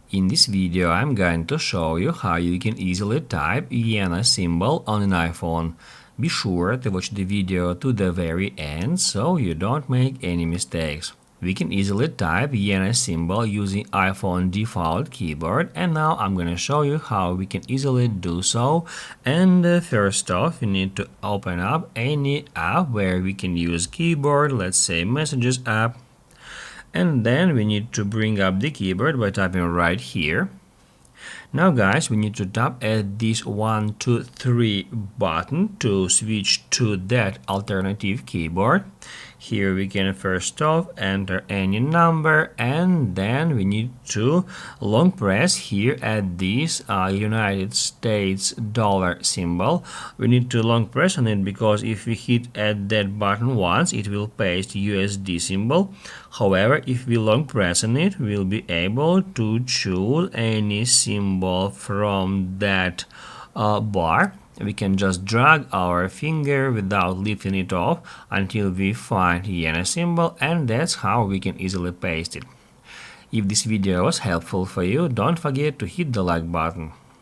In this video, I'm going to show you how you can easily type Yena symbol on an iPhone. Be sure to watch the video to the very end so you don't make any mistakes. We can easily type Yena symbol using iPhone default keyboard, and now I'm going to show you how we can easily do so. And first off, we need to open up any app where we can use keyboard, let's say Messages app. And then we need to bring up the keyboard by tapping right here. Now guys, we need to tap at this 1, 2, 3 button to switch to that alternative keyboard. Here we can first off enter any number, and then we need to long press here at this United States dollar symbol. We need to long press on it because if we hit at that button once, it will paste USD symbol. However, if we long press on it, we'll be able to choose any symbol from that bar. We can just drag our finger without lifting it off until we find Yena symbol, and that's how we can easily paste it. If this video was helpful for you, don't forget to hit the like button.